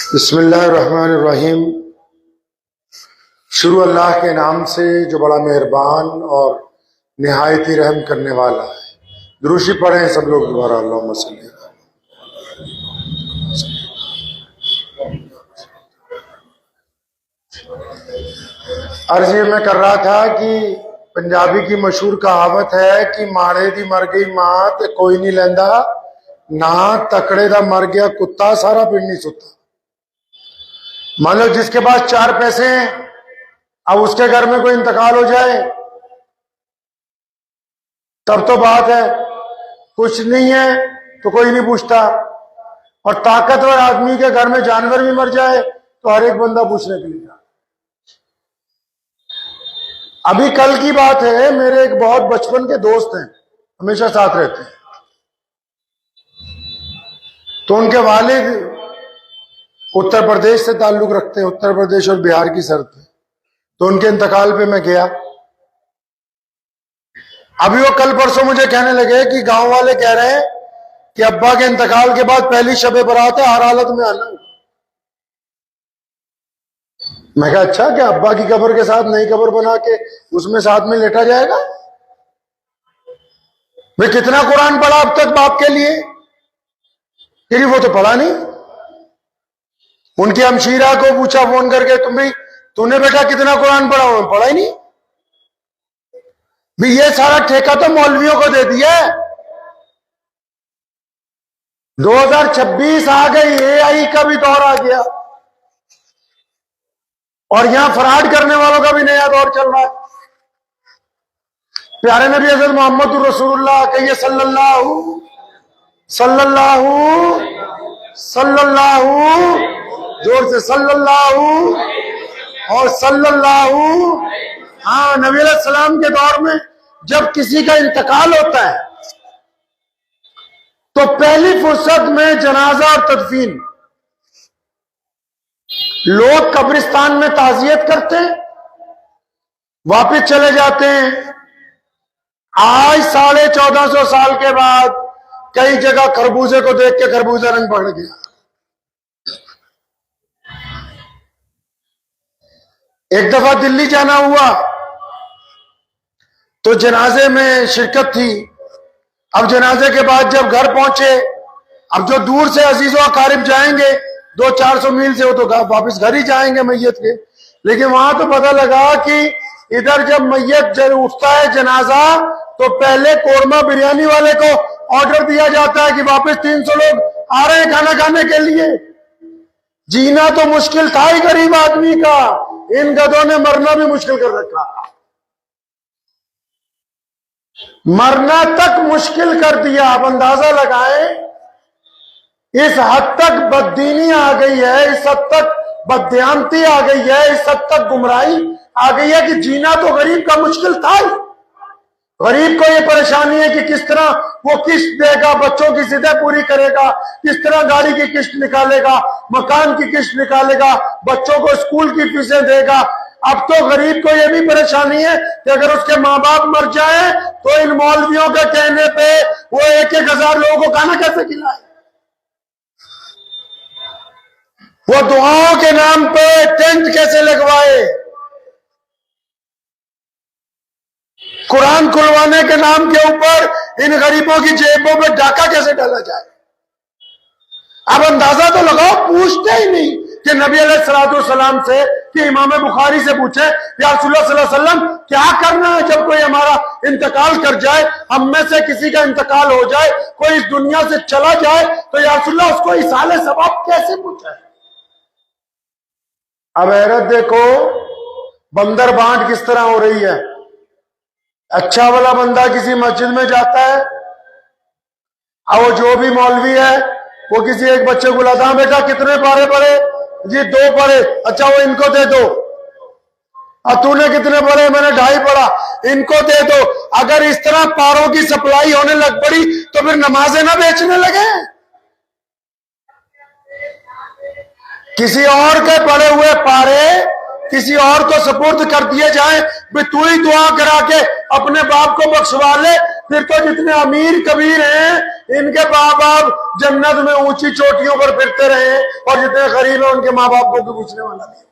बिस्मिल्लाहिर्रहमानिर्रहीम। शुरू अल्लाह के नाम से जो बड़ा मेहरबान और निहायत ही रहम करने वाला है। दुरूशी पढ़ें सब लोग दोबारा। अल्लाहुम्मा सल्ली अला। अर्ज ये मैं कर रहा था कि पंजाबी की मशहूर कहावत है कि माड़े दी मर गई मां ते कोई नहीं लेंदा ना, तकड़े दा मर गया कुत्ता सारा पिंड नहीं सुता। मान लो जिसके पास 4 पैसे हैं, अब उसके घर में कोई इंतकाल हो जाए तब तो बात है, कुछ नहीं है तो कोई नहीं पूछता। और ताकतवर आदमी के घर में जानवर भी मर जाए तो हर एक बंदा पूछने के लिए। अभी कल की बात है, मेरे एक बहुत बचपन के दोस्त हैं, हमेशा साथ रहते हैं। तो उनके वालिद उत्तर प्रदेश से ताल्लुक रखते हैं, उत्तर प्रदेश और बिहार की सरहद पे। तो उनके इंतकाल पे मैं गया। अभी वो कल परसों मुझे कहने लगे कि गांव वाले कह रहे हैं कि अब्बा के इंतकाल के बाद पहली शबे बारात है, हर हालत में आना। मैं कहा अच्छा, क्या अब्बा की कब्र के साथ नई कब्र बना के उसमें साथ में लेटा जाएगा? मैं कितना कुरान पढ़ा अब तक बाप के लिए, फिर वो तो पढ़ा नहीं। उनकी हमशीरा को पूछा फोन करके, तूने बेटा कितना कुरान पढ़ा? हुआ पढ़ा ही नहीं। भी ये सारा ठेका तो मौलवियों को दे दिया है। 2026 आ गई, एआई का भी दौर आ गया और यहां फ्रॉड करने वालों का भी नया दौर चल रहा है। प्यारे नबी हज़रत मोहम्मद रसूलुल्लाह कहिए सल्लल्लाहु जोर से सल्लल्लाहु और सल्लल्लाहु। हाँ, नबी अलैहि सलाम के दौर में जब किसी का इंतकाल होता है तो पहली फुर्सत में जनाजा और तदफीन, लोग कब्रिस्तान में ताजियत करते हैं, वापिस चले जाते हैं। आज 1450 साल के बाद कई जगह खरबूजे को देख के खरबूजा रंग पड़ गया। एक दफा दिल्ली जाना हुआ तो जनाजे में शिरकत थी। अब जनाजे के बाद जब घर पहुंचे, अब जो दूर से अजीजों अकारिब जाएंगे 200-400 मील से, वो तो वापस घर ही जाएंगे मैयत के। लेकिन वहां तो पता लगा कि इधर जब मैयत उठता है जनाजा तो पहले कोरमा बिरयानी वाले को ऑर्डर दिया जाता है कि वापस 300 लोग आ रहे हैं खाना खाने के लिए। जीना तो मुश्किल था ही गरीब आदमी का, इन गधों ने मरना भी मुश्किल कर रखा। मरना तक मुश्किल कर दिया। अब अंदाजा लगाएं, इस हद तक बददीनी आ गई है, इस हद तक बददियानती आ गई है, इस हद तक गुमराही आ गई है कि जीना तो गरीब का मुश्किल था ही। गरीब को ये परेशानी है कि किस तरह वो किस्त देगा, बच्चों की सीधे पूरी करेगा, किस तरह गाड़ी की किस्त निकालेगा, मकान की किस्त निकालेगा, बच्चों को स्कूल की फीसें देगा। अब तो गरीब को ये भी परेशानी है कि अगर उसके माँ बाप मर जाए तो इन मौलवियों के कहने पे वो 1-1 हजार लोगों को खाना कैसे खिलाए? वो दुआओं के नाम पे टेंट कैसे लगवाए? कुरान खुलवाने के नाम के ऊपर इन गरीबों की जेबों में डाका कैसे डाला जाए? अब अंदाजा तो लगाओ, पूछते ही नहीं कि नबी अलैहिस्सलाम से कि इमाम बुखारी से पूछे, या रसूलुल्लाह सल्लल्लाहु अलैहि वसल्लम क्या करना है जब कोई हमारा इंतकाल कर जाए, हम में से किसी का इंतकाल हो जाए, कोई इस दुनिया से चला जाए, तो या रसूलुल्लाह उसको इसाले सवाब कैसे पूछा है? अब हैरत देखो, बंदर बांट किस तरह हो रही है। अच्छा वाला बंदा किसी मस्जिद में जाता है, और वो जो भी मौलवी है वो किसी एक बच्चे को लाता, बेटा कितने पारे पढ़े? जी 2 पढ़े। अच्छा वो इनको दे दो। और तूने कितने पढ़े? मैंने 2.5 पढ़ा। इनको दे दो। अगर इस तरह पारों की सप्लाई होने लग पड़ी तो फिर नमाजें ना बेचने लगे। किसी और के पढ़े हुए पारे किसी और को सुपुर्द कर दिए जाए, तू ही दुआ करा के अपने बाप को बख्शवा ले, फिर तो जितने अमीर कबीर हैं इनके माँ बाप जन्नत में ऊंची चोटियों पर फिरते रहे और जितने गरीब है उनके माँ बाप को भी पूछने वाला नहीं।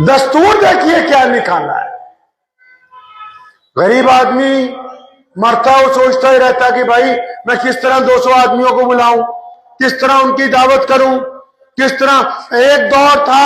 दस्तूर देखिए क्या निकाला है। गरीब आदमी मरता हो सोचता ही रहता कि भाई मैं किस तरह 200 आदमियों को बुलाऊं, किस तरह उनकी दावत करूं, किस तरह। एक दौर था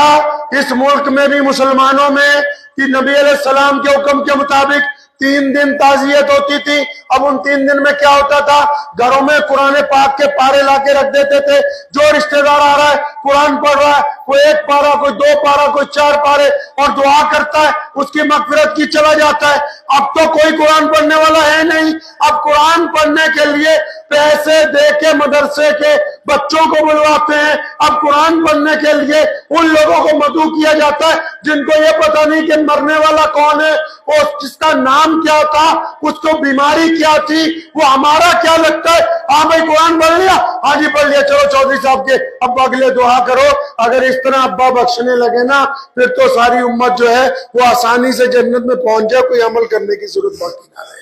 इस मुल्क में भी मुसलमानों में कि नबी अलैहिस्सलाम के हुक्म के मुताबिक 3 दिन ताजियत होती थी। अब उन 3 दिन में क्या होता था, घरों में कुरान पाक के पारे लाके रख देते थे। जो रिश्तेदार आ रहा है कुरान पढ़ रहा है, कोई 1 पारा, कोई 2 पारा, कोई 4 पारे, और दुआ करता है, उसकी मगफिरत की चला जाता है। अब तो कोई कुरान पढ़ने वाला है नहीं। अब कुरान पढ़ने के लिए पैसे दे के मदरसे के बच्चों को बुलवाते हैं। अब कुरान पढ़ने के लिए उन लोगों को मदऊ किया जाता है जिनको ये पता नहीं कि मरने वाला कौन है, और जिसका नाम क्या था, उसको बीमारी क्या थी, वो हमारा क्या लगता है। हाँ भाई कुरान पढ़ लिया, हाँ जी पढ़ लिया, चलो चौधरी साहब के अब अगले दुआ करो। अगर इस तरह अब्बा बख्शने लगे ना, फिर तो सारी उम्मत जो है वो आसानी से जन्नत में पहुंच जाए, कोई अमल करने की जरूरत बाकी ना रहे।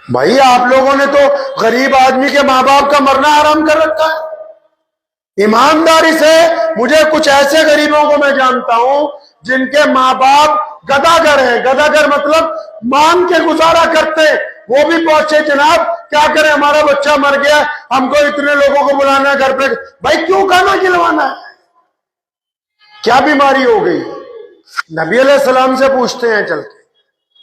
भाई आप लोगों ने तो गरीब आदमी के माँ बाप का मरना हराम कर रखा है। ईमानदारी से मुझे कुछ ऐसे गरीबों को मैं जानता हूं जिनके माँ बाप गदागर हैं। गदागर मतलब मांग के गुजारा करते, वो भी पहुंचे जनाब क्या करें, हमारा बच्चा मर गया, हमको इतने लोगों को बुलाना है घर पे। भाई क्यों खाना खिलवाना है, क्या बीमारी हो गई। नबी अलैहिस्सलाम से पूछते हैं चल के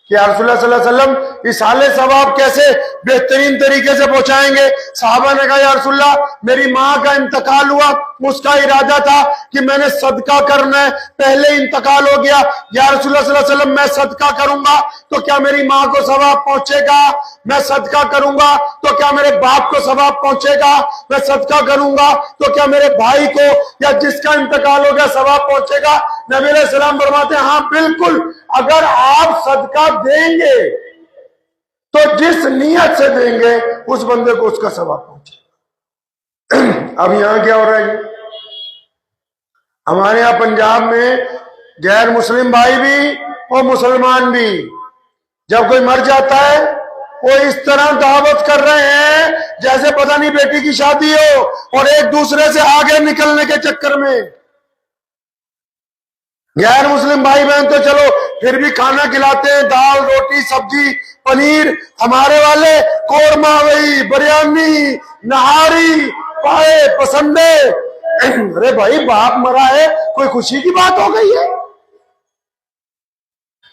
कि या रसूलुल्लाह सल्लल्लाहु अलैहि वसल्लम इसाले सवाब कैसे बेहतरीन तरीके से पहुंचाएंगे। साहबा ने कहा या रसूलुल्लाह मेरी माँ का इंतकाल हुआ, उसका इरादा था कि मैंने सदका करना है, पहले इंतकाल हो गया। या रसूलुल्लाह सल्लल्लाहु अलैहि वसल्लम मैं सदका करूंगा तो क्या मेरी माँ को सवाब पहुंचेगा, मैं सदका करूंगा तो क्या मेरे बाप को सवाब पहुंचेगा, मैं सदका करूंगा तो क्या मेरे भाई को या जिसका इंतकाल हो गया सवाब पहुंचेगा। नबी अलैहि सलाम फरमाते हैं हाँ बिल्कुल, अगर आप सदका देंगे तो जिस नियत से देंगे उस बंदे को उसका सवाब पहुंचेगा। अब यहां क्या हो रहा है, हमारे यहां पंजाब में गैर मुस्लिम भाई भी और मुसलमान भी जब कोई मर जाता है वो इस तरह दावत कर रहे हैं जैसे पता नहीं बेटी की शादी हो, और एक दूसरे से आगे निकलने के चक्कर में। गैर मुस्लिम भाई बहन तो चलो फिर भी खाना खिलाते हैं, दाल रोटी सब्जी पनीर। हमारे वाले कोरमा वही बिरयानी नहारी पाए पसंदे। अरे भाई बाप मरा है, कोई खुशी की बात हो गई है,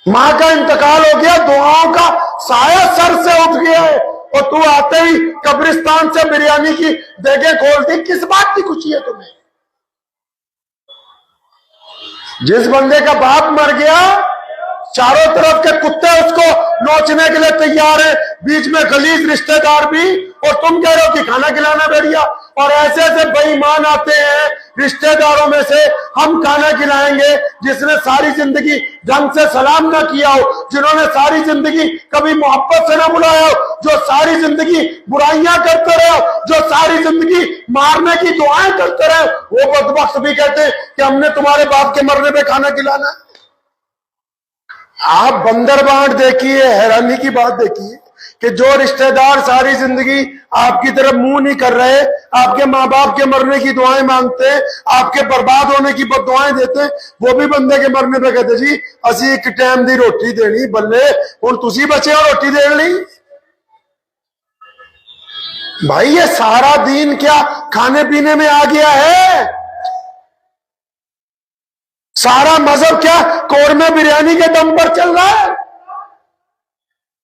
मां का इंतकाल हो गया, दुआओं का साया सर से उठ गया है, और तू आते ही कब्रिस्तान से बिरयानी की देगे खोलती, किस बात की खुशी है तुम्हें। जिस बंदे का बाप मर गया चारों तरफ के कुत्ते उसको नोचने के लिए तैयार है, बीच में गलीज रिश्तेदार भी, और तुम कह रहे हो कि खाना खिलाना बढ़िया। और ऐसे ऐसे बेईमान आते हैं रिश्तेदारों में से, हम खाना खिलाएंगे जिसने सारी जिंदगी ढंग से सलाम ना किया हो, जिन्होंने सारी जिंदगी कभी मोहब्बत से ना बुलाया हो, जो सारी जिंदगी बुराइयां करते रहे, जो सारी जिंदगी मारने की दुआएं करते रहे, वो बदबख्त भी कहते हैं कि हमने तुम्हारे बाप के मरने पे खाना खिलाना। आप बंदर बांट देखिए, हैरानी की बात देखिए कि जो रिश्तेदार सारी जिंदगी आपकी तरफ मुंह नहीं कर रहे, आपके माँ बाप के मरने की दुआएं मांगते हैं, आपके बर्बाद होने की बददुआएं देते हैं, वो भी बंदे के मरने पे कहते जी असी एक टाइम दी रोटी देनी, बल्ले हुण तुसी बचे हो रोटी देने ली। भाई ये सारा दीन क्या खाने पीने में आ गया है, सारा मजहब क्या कौरमे बिरयानी के दम पर चल रहा है।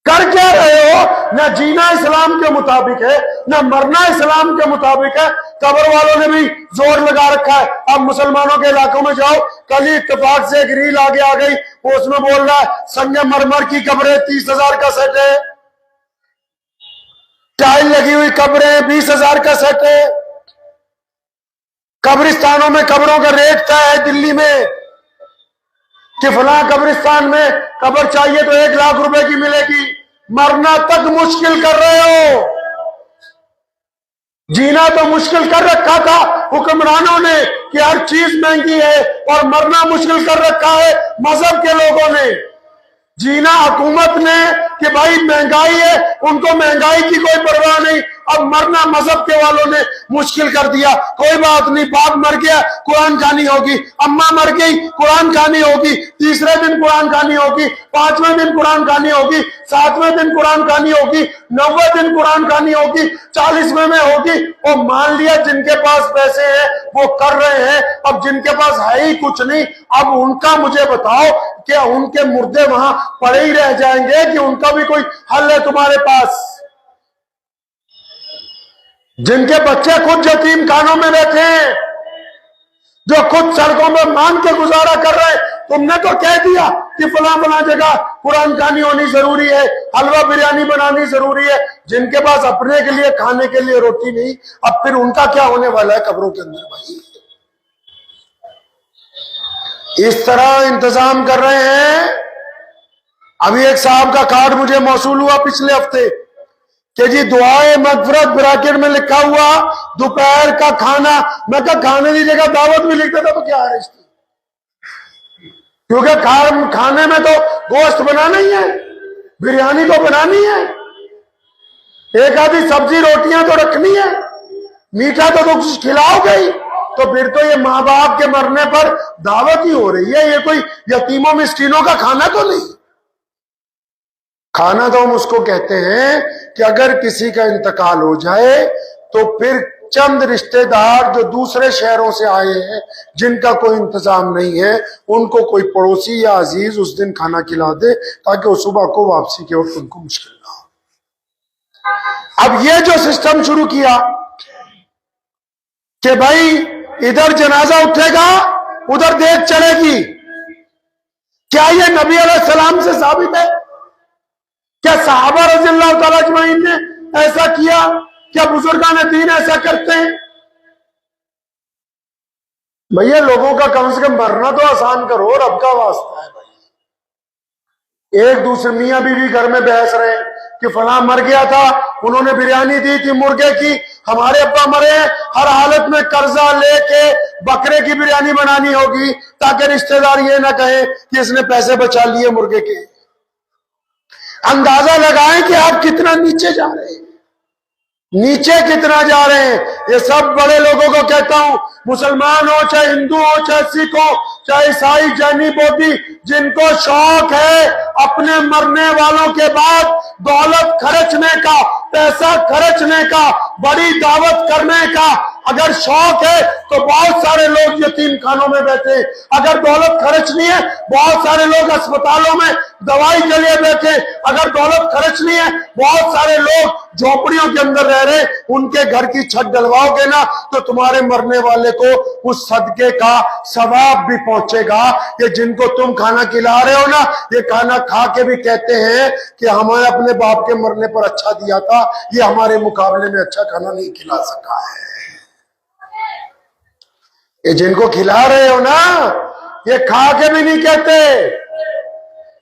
कर क्या रहे हो, ना जीना इस्लाम के मुताबिक है, ना मरना इस्लाम के मुताबिक है। कब्र वालों ने भी जोर लगा रखा है। अब मुसलमानों के इलाकों में जाओ, कल ही इत्तेफाक से एक रील आगे आ गई, वो उसमें बोल रहा है संगमरमर की कब्रें 30,000 का सेट है, टाइल लगी हुई कब्रें 20,000 का सेट है। कब्रिस्तानों में कब्रों का रेट तय है दिल्ली में कि फला कब्रिस्तान में कब्र चाहिए तो 1 लाख रुपए की मिलेगी। मरना तक मुश्किल कर रहे हो, जीना तो मुश्किल कर रखा था हुक्मरानों ने कि हर चीज महंगी है, और मरना मुश्किल कर रखा है मजहब के लोगों ने। जीना हुकूमत ने कि भाई महंगाई है, उनको महंगाई की कोई परवाह नहीं। अब मरना मजहब के वालों ने मुश्किल कर दिया। कोई बात नहीं, बाप मर गया कुरान खानी होगी, अम्मा मर गई कुरान खानी होगी, तीसरे दिन कुरान खानी होगी, पांचवें दिन कुरान खानी होगी, सातवें दिन कुरान खानी होगी, 90वें दिन कुरान खानी होगी, 40वें में होगी। और मान लिया जिनके पास पैसे हैं वो कर रहे हैं, अब जिनके पास है ही कुछ नहीं, अब उनका मुझे बताओ क्या उनके मुर्दे वहां पड़े ही रह जाएंगे कि उनका भी कोई हल है तुम्हारे पास? जिनके बच्चे खुद यतीम खानों में बैठे हैं, जो खुद सड़कों में मांग के गुजारा कर रहे हैं, तुमने तो कह दिया कि फला फला जगह कुरान खानी होनी जरूरी है, हलवा बिरयानी बनानी जरूरी है। जिनके पास अपने के लिए खाने के लिए रोटी नहीं, अब फिर उनका क्या होने वाला है कब्रों के अंदर भाई? इस तरह इंतजाम कर रहे हैं। अभी एक साहब का कार्ड मुझे मौसूल हुआ पिछले हफ्ते कि जी दुआए मगफरत ब्रैकेट में लिखा हुआ दोपहर का खाना। मैं कहा खाने की जगह दावत भी लिख देता तो क्या है इसकी, क्योंकि खाने में तो गोश्त बनाना ही है, बिरयानी तो बनानी है, एक आधी सब्जी रोटियां तो रखनी है, मीठा तो कुछ खिलाओगे ही। तो फिर तो ये माँ बाप के मरने पर दावत ही हो रही है, ये कोई यतीमों मिस्कीनों का खाना तो नहीं। खाना तो हम उसको कहते हैं कि अगर किसी का इंतकाल हो जाए तो फिर चंद रिश्तेदार जो दूसरे शहरों से आए हैं, जिनका कोई इंतजाम नहीं है, उनको कोई पड़ोसी या अजीज उस दिन खाना खिला दे ताकि वो सुबह को वापसी के वक्त उनको मुश्किल ना हो। अब ये जो सिस्टम शुरू किया कि भाई इधर जनाजा उठेगा उधर देख चलेगी, क्या ये नबी अलैहिस्सलाम से साबित है? क्या सहाबा रज़ियल्लाहु तआला अजमईन ने ऐसा किया? क्या बुजुर्गान दीन ऐसा करते हैं? भैया लोगों का कम से कम मरना तो आसान करो, रब का वास्ता है भाई। एक दूसरे मियां बीवी घर में बहस रहे कि फला मर गया था, उन्होंने बिरयानी दी थी मुर्गे की, हमारे अब्बा मरे, हर हालत में कर्जा लेके बकरे की बिरयानी बनानी होगी ताकि रिश्तेदार ये ना कहें कि इसने पैसे बचा लिए मुर्गे के। अंदाजा लगाएं कि आप कितना नीचे जा रहे हैं, नीचे कितना जा रहे हैं। ये सब बड़े लोगों को कहता हूं, मुसलमान हो चाहे हिंदू हो चाहे सिख हो चाहे ईसाई जैनी बौद्धी, जिनको शौक है अपने मरने वालों के बाद दौलत खर्चने का, पैसा खर्चने का, बड़ी दावत करने का, अगर शौक है तो बहुत सारे लोग यतीम खानों में बैठे। अगर दौलत खर्चनी है बहुत सारे लोग अस्पतालों में दवाई के लिए बैठे। अगर दौलत खर्चनी है बहुत सारे लोग झोपड़ियों के अंदर रह रहे, उनके घर की छत डलवाओगे ना तो तुम्हारे मरने वाले को उस सदके का सवाब भी पहुंचेगा। ये जिनको तुम खाना खिला रहे हो ना, ये खाना खा के भी कहते हैं कि हमें अपने बाप के मरने पर अच्छा दिया था, ये हमारे मुकाबले में अच्छा खाना नहीं खिला सका है। ये जिनको खिला रहे हो ना, ये खा के भी नहीं कहते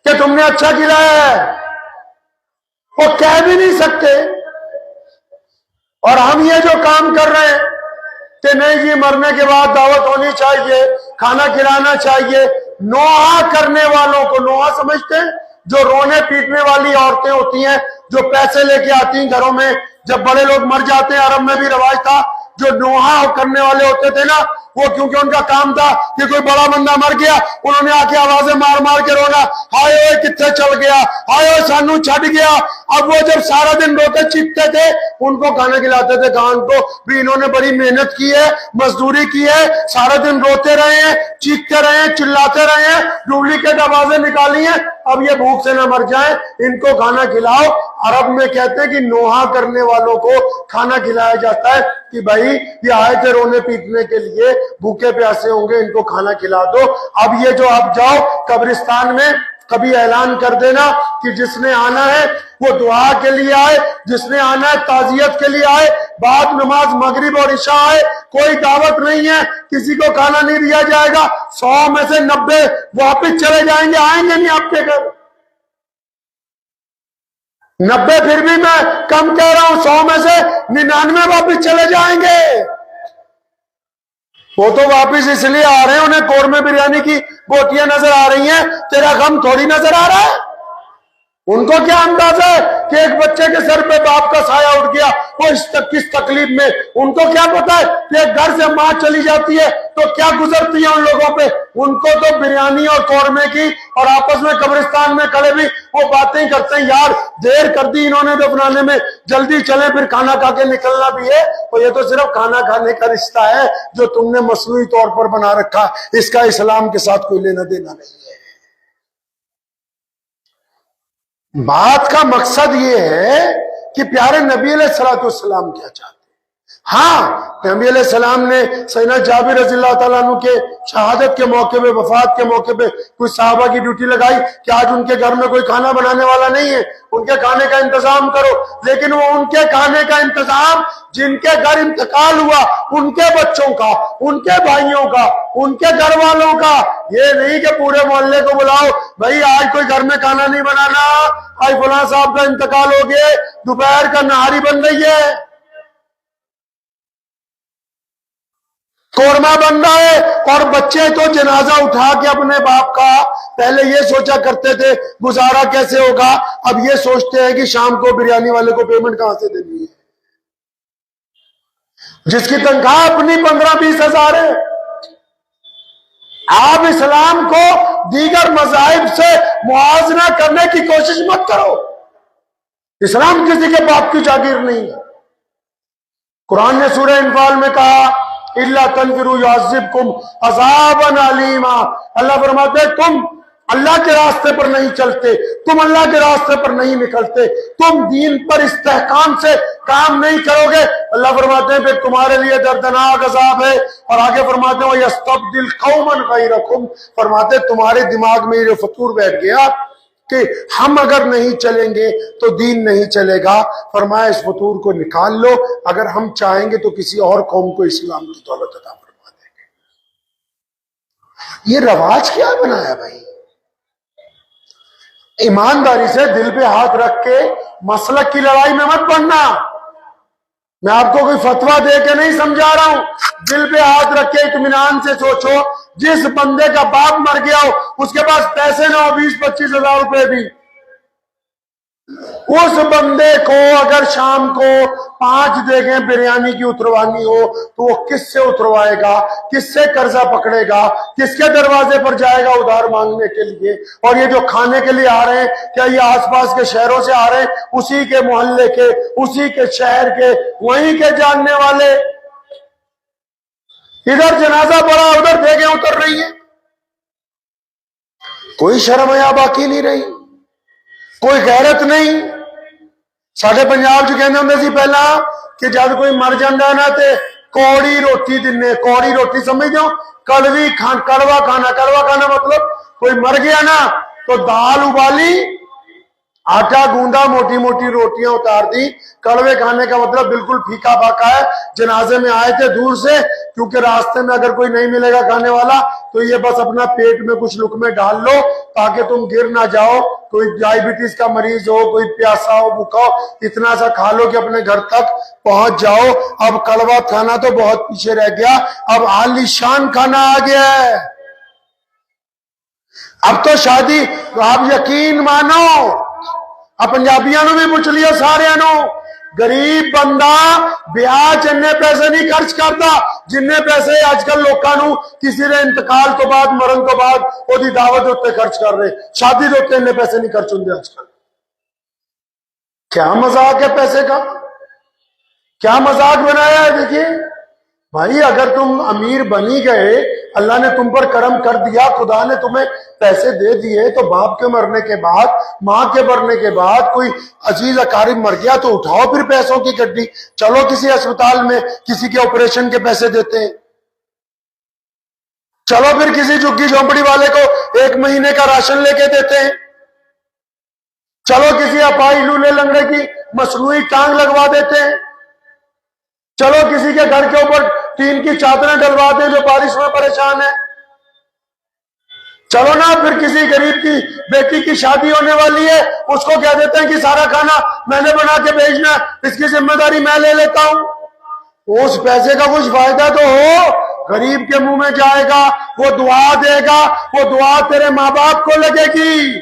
कि तुमने अच्छा खिलाया है, वो कह भी नहीं सकते। और हम ये जो काम कर रहे हैं कि नहीं जी मरने के बाद दावत होनी चाहिए, खाना खिलाना चाहिए, नोहा करने वालों को नोहा समझते हैं? जो रोने पीटने वाली औरतें होती हैं, जो पैसे लेके आती हैं घरों में, जब बड़े लोग मर जाते हैं, अरब में भी रवाज था, जो नोहा करने वाले होते थे ना, वो क्योंकि उनका काम था कि कोई बड़ा बंदा मर गया, उन्होंने आके आवाजें मार मार के रोना, हाय ओए कितने चल गया, हाय ओए सानू छड़ गया। अब वो जब सारा दिन रोते चीखते थे, उनको खाना खिलाते थे, खान को भी इन्होंने बड़ी मेहनत की है, मजदूरी की है, सारा दिन रोते रहे हैं, चीखते रहे हैं, चिल्लाते रहे हैं, डुप्लीकेट आवाजें निकाली हैं, अब ये भूख से ना मर जाए, इनको खाना खिलाओ। अरब में कहते हैं कि नोहा करने वालों को खाना खिलाया जाता है कि भाई ये आए थे रोने पीटने के लिए, भूखे प्यासे होंगे, इनको खाना खिला दो। अब ये जो आप जाओ कब्रिस्तान में, कभी ऐलान कर देना कि जिसने आना है वो दुआ के लिए आए, जिसने आना है ताजियत के लिए आए, बाद नमाज मगरिब और इशा आए, कोई दावत नहीं है, किसी को खाना नहीं दिया जाएगा। 100 में से 90 वापिस चले जाएंगे, आएंगे नहीं आपके घर। 90 फिर भी मैं कम कह रहा हूं, 100 में से 99 वापिस चले जाएंगे। वो तो वापिस इसलिए आ रहे हैं, उन्हें कौरमे बिरयानी की बोटियां नजर आ रही हैं, तेरा गम थोड़ी नजर आ रहा है। उनको क्या अंदाजा है कि एक बच्चे के सर पे बाप का साया उठ गया, वो किस तकलीफ में। उनको क्या पता है कि एक घर से मां चली जाती है तो क्या गुजरती है उन लोगों पे। उनको तो बिरयानी और कौरमे की और आपस में कब्रिस्तान में खड़े भी वो बातें करते हैं, यार देर कर दी इन्होंने दफनाने में, जल्दी चले फिर खाना खा के निकलना भी है। तो ये तो सिर्फ खाना खाने का रिश्ता है जो तुमने मसनूई तौर पर बना रखा, इसका इस्लाम के साथ कोई लेना देना नहीं है। बात का मकसद यह है कि प्यारे नबी अलैहिस्सलाम क्या चाहते। हाँ, नबी अलैहिस्सलाम ने सैयदना जाबिर रज़ियल्लाहु ताला अन्हु के शहादत के मौके पे, वफात के मौके पे कुछ साहबा की ड्यूटी लगाई कि आज उनके घर में कोई खाना बनाने वाला नहीं है, उनके खाने का इंतजाम करो। लेकिन वो उनके खाने का इंतजाम जिनके घर इंतकाल हुआ उनके बच्चों का, उनके भाइयों का, उनके घर वालों का, ये नहीं कि पूरे मोहल्ले को बुलाओ, भाई आज कोई घर में खाना नहीं बनाना, आज फलां साहब का इंतकाल हो गया, दोपहर का नहारी बन रही है, कोरमा बन रहा है। और बच्चे तो जनाजा उठा के अपने बाप का पहले ये सोचा करते थे गुजारा कैसे होगा, अब ये सोचते हैं कि शाम को बिरयानी वाले को पेमेंट कहां से देनी है, जिसकी तनख्वाह अपनी 15-20 हजार है। आप इस्लाम को दीगर मज़ाहिब से मुआवजा करने की कोशिश मत करो। इस्लाम किसी के बाप की जागीर नहीं है। कुरान ने सूरह इनफाल में कहा इल्ला तनफिरू युअज़्ज़िबकुम अज़ाबन अलीमा। अल्लाह फरमाते तुम अल्लाह के रास्ते पर नहीं चलते, तुम अल्लाह के रास्ते पर नहीं निकलते, तुम दीन पर इस्तेहकाम से काम नहीं करोगे, अल्लाह फरमाते हैं फिर तुम्हारे लिए दर्दनाक अज़ाब है। और आगे फरमाते हैं यस्तब्दिल कौमन गैरकुम, फरमाते तुम्हारे दिमाग में ये फतूर बैठ गया कि हम अगर नहीं चलेंगे तो दीन नहीं चलेगा। फरमाया इस फतूर को निकाल लो, अगर हम चाहेंगे तो किसी और कौम को इस्लाम की दौलत अता फरमा देंगे। ये रवाज क्या बनाया भाई? ईमानदारी से दिल पे हाथ रख के मसलक की लड़ाई में मत पड़ना। मैं आपको कोई फतवा दे के नहीं समझा रहा हूं, दिल पे हाथ रख के इत्मीनान से सोचो, जिस बंदे का बाप मर गया हो उसके पास पैसे ना हो 20-25 हजार रुपए भी, उस बंदे को अगर शाम को 5 देखें बिरयानी की उतरवानी हो तो वो किससे उतरवाएगा, किससे कर्जा पकड़ेगा, किसके दरवाजे पर जाएगा उधार मांगने के लिए? और ये जो खाने के लिए आ रहे हैं, क्या ये आसपास के शहरों से आ रहे हैं, उसी के मोहल्ले के, उसी के शहर के, वहीं के जानने वाले? इधर जनाजा पड़ा उधर देखें उतर रही है, कोई शर्म हया बाकी नहीं रही, कोई गैरत नहीं। साढ़े पंजाब च कहते होंगे सी पहला कि जब कोई मर जाता ना तो कौड़ी रोटी दिने। कौड़ी रोटी समझते हो? कड़वा खाना। कड़वा खाना मतलब कोई मर गया ना तो दाल उबाली, आटा गूंदा, मोटी मोटी रोटियां उतार दी। कड़वे खाने का मतलब बिल्कुल फीका फाका है। जनाजे में आए थे दूर से, क्योंकि रास्ते में अगर कोई नहीं मिलेगा खाने वाला तो ये बस अपना पेट में कुछ लुकमे डाल लो ताकि तुम गिर ना जाओ। कोई डायबिटीज का मरीज हो, कोई प्यासा हो, भूखा हो, इतना सा खा लो कि अपने घर तक पहुंच जाओ। अब कड़वा खाना तो बहुत पीछे रह गया, अब आलीशान खाना आ गया है। अब तो शादी, आप यकीन मानो, अब पंजाबियों भी पूछ लियो सारिया नो, गरीब बंदा ब्याह जिन्ने पैसे नहीं खर्च करता जिन्ने पैसे आजकल लोगों किसी ने इंतकाल तो बाद, मरण तो बाद ओदी दावत उत्ते खर्च कर रहे, शादी के उत्ते इन्ने पैसे नहीं खर्च होंगे आजकल। क्या मजाक है पैसे का, क्या मजाक बनाया है? देखिए भाई, अगर तुम अमीर बनी गए, अल्लाह ने तुम पर करम कर दिया, खुदा ने तुम्हें पैसे दे दिए, तो बाप के मरने के बाद, माँ के मरने के बाद कोई अजीज अकारिब मर गया तो उठाओ फिर पैसों की गड्डी, चलो किसी अस्पताल में किसी के ऑपरेशन के पैसे देते हैं, चलो फिर किसी झुग्गी झोंपड़ी वाले को 1 महीने का राशन लेके देते हैं, चलो किसी अपाई लूले लंगड़े की मसनूई टांग लगवा देते हैं, चलो किसी के घर के ऊपर टीन की चादरें डलवा दें जो बारिश में परेशान है, चलो ना फिर किसी गरीब की बेटी की शादी होने वाली है, उसको कह देते हैं कि सारा खाना मैंने बना के भेजना, इसकी जिम्मेदारी मैं ले लेता हूं। उस पैसे का कुछ फायदा तो हो, गरीब के मुंह में जाएगा, वो दुआ देगा, वो दुआ तेरे माँ बाप को लगेगी।